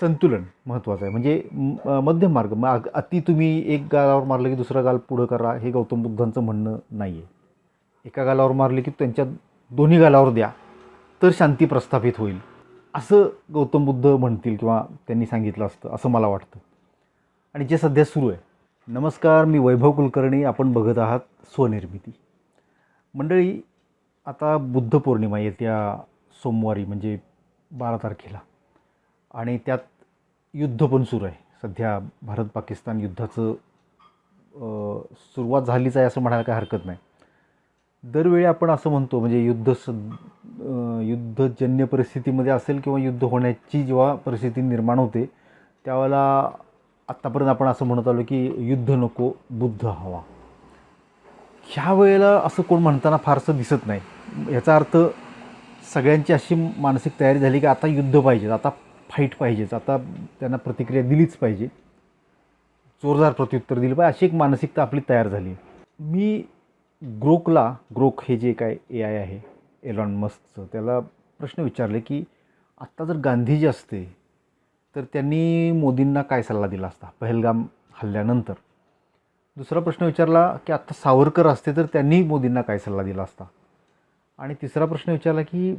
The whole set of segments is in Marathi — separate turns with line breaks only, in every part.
संतुलन महत्त्वाचं आहे. म्हणजे मध्यम मार्ग. मग अति तुम्ही एक गालावर मारलं की दुसरा गाल पुढं करा, हे गौतम बुद्धांचं म्हणणं नाही आहे. एका गालावर मारले की त्यांच्या दोन्ही गालावर द्या, तर शांती प्रस्थापित होईल, असं गौतम बुद्ध म्हणतील किंवा त्यांनी सांगितलं असतं असं मला वाटतं. आणि जे सध्या सुरू आहे. नमस्कार, मी वैभव कुलकर्णी. आपण बघत आहात स्वनिर्मिती. मंडळी, आता बुद्ध पौर्णिमा येत्या सोमवारी म्हणजे 12 तारखेला, आणि त्यात युद्ध पण सुरू आहे. सध्या भारत पाकिस्तान युद्धाचं सुरुवात झालीच आहे असं म्हणायला काही हरकत नाही. दरवेळी आपण असं म्हणतो, म्हणजे युद्धजन्य परिस्थितीमध्ये असेल किंवा युद्ध होण्याची जेव्हा परिस्थिती निर्माण होते त्यावेळेला आत्तापर्यंत आपण असं म्हणत आलो की युद्ध नको, बुद्ध हवा. ह्या वेळेला असं कोण म्हणताना फारसं दिसत नाही. याचा अर्थ सगळ्यांची अशी मानसिक तयारी झाली की आता युद्ध पाहिजेच, आता फाईट पाहिजेच, आता त्यांना प्रतिक्रिया दिलीच पाहिजे, जोरदार प्रत्युत्तर दिलं पाहिजे, अशी एक मानसिकता आपली तयार झाली. मी ग्रोक हे जे काय AI आहे एलॉन मस्कचं, त्याला प्रश्न विचारले की आत्ता जर गांधीजी असते तर त्यांनी मोदींना काय सल्ला दिला असता पहलगाम हल्ल्यानंतर. दुसरा प्रश्न विचारला की आत्ता सावरकर असते तर त्यांनी मोदींना काय सल्ला दिला असता. आणि तिसरा प्रश्न विचारला की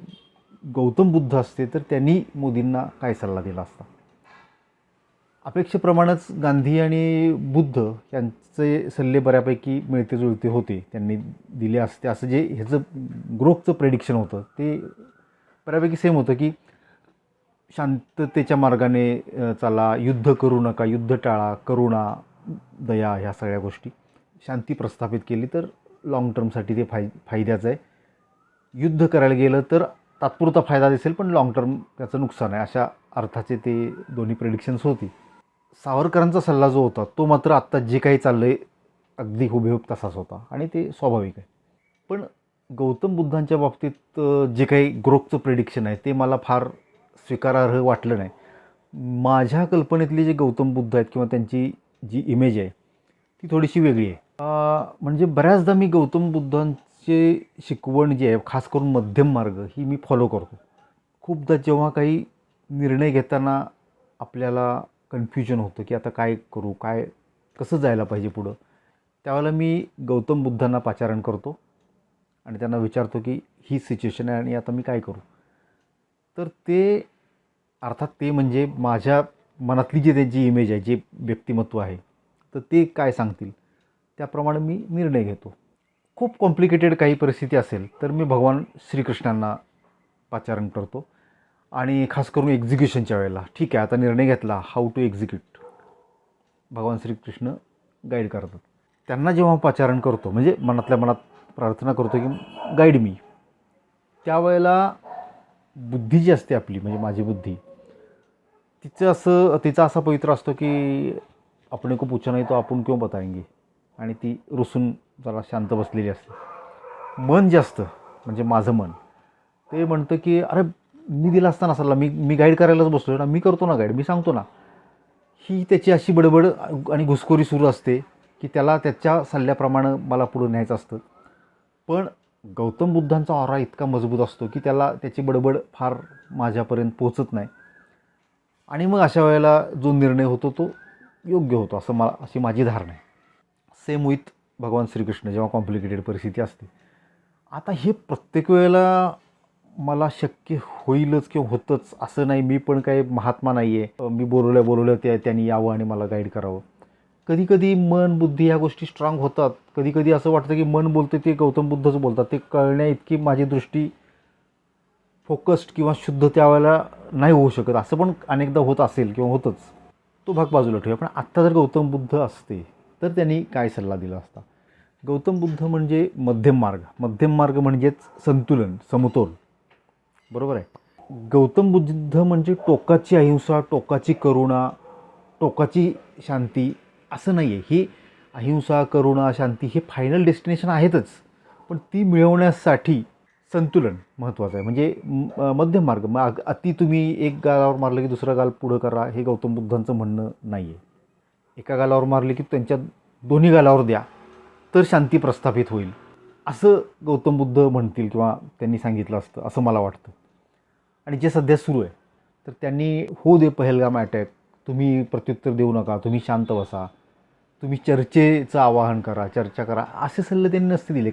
गौतम बुद्ध असते तर त्यांनी मोदींना काय सल्ला दिला असता. अपेक्षेप्रमाणेच गांधी आणि बुद्ध यांचे सल्ले बऱ्यापैकी मिळते जुळते होते, त्यांनी दिले असते असं जे ह्याचं ग्रोकचं प्रेडिक्शन होतं ते बऱ्यापैकी सेम होतं की शांततेच्या मार्गाने चला, युद्ध करू नका, युद्ध टाळा, करुणा, दया, ह्या सगळ्या गोष्टी शांती प्रस्थापित केली तर लाँग टर्मसाठी ते फायद्याचं आहे. युद्ध करायला गेलं तर तात्पुरता फायदा दिसेल पण लाँग टर्म त्याचं नुकसान आहे, अशा अर्थाचे ते दोन्ही प्रेडिक्शन्स होती. सावरकरांचा सल्ला जो होता तो मात्र आत्ता जे काही चाललं आहे अगदी हुबेहूब तसाच होता आणि ते स्वाभाविक आहे. पण गौतम बुद्धांच्या बाबतीत जे काही ग्रोकचं प्रेडिक्शन आहे ते मला फार स्वीकारार्ह वाटलं नाही. माझ्या कल्पनेतले जे गौतम बुद्ध आहेत किंवा त्यांची जी इमेज आहे ती थोडीशी वेगळी आहे. म्हणजे बऱ्याचदा मी गौतम बुद्धांचे शिकवण जी आहे, खास करून मध्यम मार्ग, ही मी फॉलो करतो. खूपदा जेव्हा काही निर्णय घेताना आपल्याला कन्फ्युजन होतं की आता काय करू, कसं जायला पाहिजे पुढं, त्यावेळेला मी गौतम बुद्धांना पाचारण करतो आणि त्यांना विचारतो की ही सिच्युएशन आहे आणि आता मी काय करू. तर ते अर्थात ते म्हणजे माझ्या मनातली जी त्यांची इमेज आहे, जे व्यक्तिमत्व आहे, तर ते काय सांगतील त्याप्रमाणे मी निर्णय घेतो. खूप कॉम्प्लिकेटेड काही परिस्थिती असेल तर मी भगवान श्रीकृष्णांना पाचारण करतो. आणि खास करून एक्झिक्युशनच्या वेळेला, ठीक आहे आता निर्णय घेतला, हाऊ टू एक्झिक्यूट, भगवान श्रीकृष्ण गाईड करतात. त्यांना जेव्हा पाचारण करतो म्हणजे मनातल्या मनात प्रार्थना करतो की गाईड मी, त्यावेळेला बुद्धी जी असते आपली, म्हणजे माझी बुद्धी, तिचा असा पवित्र असतो की अपने को पूछा नाही तो आपण क्यों बताएंगे, आणि ती रुसून जरा शांत बसलेली असते. मन जे असतं म्हणजे माझं मन, ते म्हणतं की अरे मी दिला असताना सल्ला, मी गाईड करायलाच बसलो ना, मी करतो ना गाईड, मी सांगतो ना. ही त्याची अशी बडबड आणि घुसखोरी सुरू असते की त्याला त्याच्या सल्ल्याप्रमाणे मला पुढं न्यायचं असतं. पण गौतम बुद्धांचा ऑरा इतका मजबूत असतो की त्याला त्याची बडबड फार माझ्यापर्यंत पोचत नाही, आणि मग अशा वेळेला जो निर्णय होतो तो योग्य होतो अशी माझी धारणा आहे. सेम विथ भगवान श्रीकृष्ण जेव्हा कॉम्प्लिकेटेड परिस्थिती असते. आता हे प्रत्येक वेळेला मला शक्य होईलच किंवा होतंच असं नाही. मी पण काही महात्मा नाही आहे, मी बोलवलं त्यांनी यावं आणि मला गाईड करावं. कधीकधी मन, बुद्धी ह्या गोष्टी स्ट्रॉंग होतात. कधीकधी असं वाटतं की मन बोलते ते गौतम बुद्धच बोलतात, ते कळण्या इतकी माझी दृष्टी फोकस्ड किंवा शुद्ध त्यावेळेला नाही होऊ शकत. असं पण अनेकदा होत असेल किंवा होतंच, तो भाग बाजूला ठेवूया. पण आत्ता जर गौतम बुद्ध असते तर त्यांनी काय सल्ला दिला असता. गौतम बुद्ध म्हणजे मध्यम मार्ग म्हणजेच संतुलन, समतोल, बरोबर आहे. गौतम बुद्ध म्हणजे टोकाची अहिंसा, टोकाची करुणा, टोकाची शांती असं नाही आहे. ही अहिंसा, करुणा, शांती हे फायनल डेस्टिनेशन आहेतच, पण ती मिळवण्यासाठी संतुलन महत्त्वाचं आहे. म्हणजे मध्यम मार्ग. मग अति तुम्ही एक गालावर मारलं की दुसरा गाल पुढं करा, हे गौतम बुद्धांचं म्हणणं नाही आहे. एका गालावर मारले की त्यांच्या दोन्ही गालावर द्या, तर शांती प्रस्थापित होईल, असं गौतम बुद्ध म्हणतील किंवा त्यांनी सांगितलं असतं असं मला वाटतं. आणि जे सध्या सुरू आहे. तर त्यांनी होऊ दे पहलगाम अटॅक, तुम्ही प्रत्युत्तर देऊ नका, तुम्ही शांत बसा, तुम्ही चर्चेचं आवाहन करा, चर्चा करा, असे सल्ले त्यांनी नसते दिले.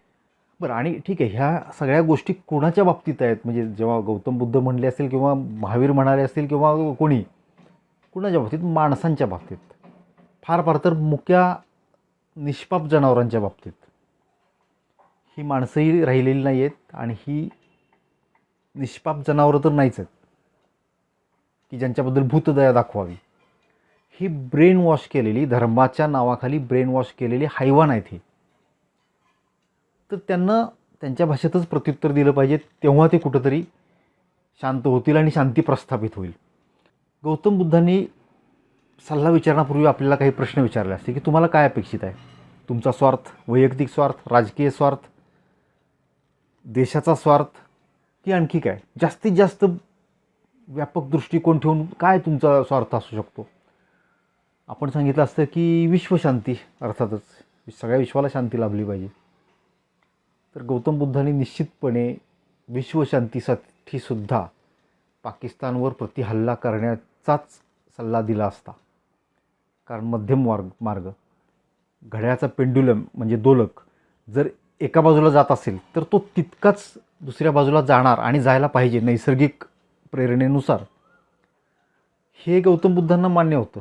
बरं, आणि ठीक आहे, ह्या सगळ्या गोष्टी कोणाच्या बाबतीत आहेत? म्हणजे जेव्हा गौतम बुद्ध म्हणले असतील किंवा महावीर म्हणाले असतील किंवा कोणी, कुणाच्या बाबतीत? माणसांच्या बाबतीत, फार फार तर मुक्या निष्पाप जनावरांच्या बाबतीत. ही माणसंही राहिलेली नाही आहेत आणि ही निष्पाप जनावरं तर नाहीच आहेत की ज्यांच्याबद्दल भूतदया दाखवावी. ही ब्रेन वॉश केलेली, धर्माच्या नावाखाली ब्रेन वॉश केलेली हैवान आहेत ही. तर त्यांना त्यांच्या भाषेतच प्रत्युत्तर दिलं पाहिजे, तेव्हा ते कुठंतरी शांत होतील आणि शांती प्रस्थापित होईल. गौतम बुद्धांनी सल्ला विचारण्यापूर्वी आपल्याला काही प्रश्न विचारले असते की तुम्हाला काय अपेक्षित आहे? तुमचा स्वार्थ, वैयक्तिक स्वार्थ, राजकीय स्वार्थ, देशाचा स्वार्थ, की आणखी काय? जास्तीत जास्त व्यापक दृष्टिकोन ठेवून काय तुमचा स्वार्थ असू शकतो? आपण सांगितलं असतं की विश्वशांती, अर्थातच सगळ्या विश्वाला शांती लाभली पाहिजे. तर गौतम बुद्धांनी निश्चितपणे विश्वशांतीसाठी सुद्धा पाकिस्तानवर प्रतिहल्ला करण्याचाच सल्ला दिला असता. कारण मध्यम मार्ग, घड्याळाचा पेंड्युलम म्हणजे दोलक जर एका बाजूला जात असेल तर तो तितकाच दुसऱ्या बाजूला जाणार आणि जायला पाहिजे नैसर्गिक प्रेरणेनुसार. हे गौतम बुद्धांना मान्य होतं.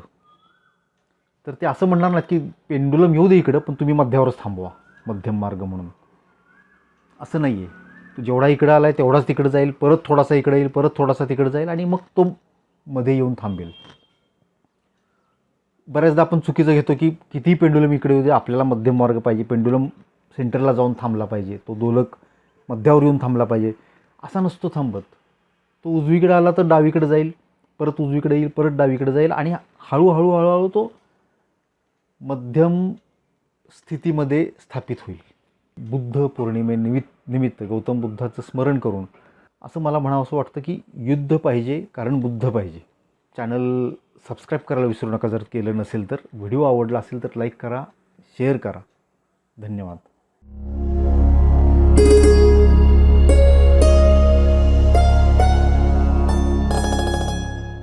तर ते असं म्हणणार ना की पेंडुलम येऊ दे इकडं, पण तुम्ही मध्यावरच थांबवा, मध्यम मार्ग म्हणून. असं नाही आहे. तो जेवढा इकडं आला आहे तेवढाच तिकडं जाईल, परत थोडासा इकडं येईल, परत थोडासा तिकडं जाईल आणि मग तो मध्ये येऊन थांबेल. बऱ्याचदा आपण चुकीचं घेतो की कितीही पेंडुलम इकडे येऊ दे, आपल्याला मध्यम मार्ग पाहिजे, पेंडुलम सेंटरला जाऊन थांबला पाहिजे, तो दोलक मध्यावर येऊन थांबला पाहिजे. असा नसतो थांबत. तो उजवीकडे आला तर डावीकडे जाईल, परत उजवीकडे येईल, परत डावीकडे जाईल आणि हळूहळू तो मध्यम स्थितीमध्ये स्थापित होईल. बुद्ध पौर्णिमेनिमित्त गौतम बुद्धाचं स्मरण करून असं मला म्हणावंसं वाटतं की युद्ध पाहिजे कारण बुद्ध पाहिजे. चॅनल सबस्क्राईब करायला विसरू नका जर केलं नसेल तर. व्हिडिओ आवडला असेल तर लाईक करा, शेअर करा. धन्यवाद.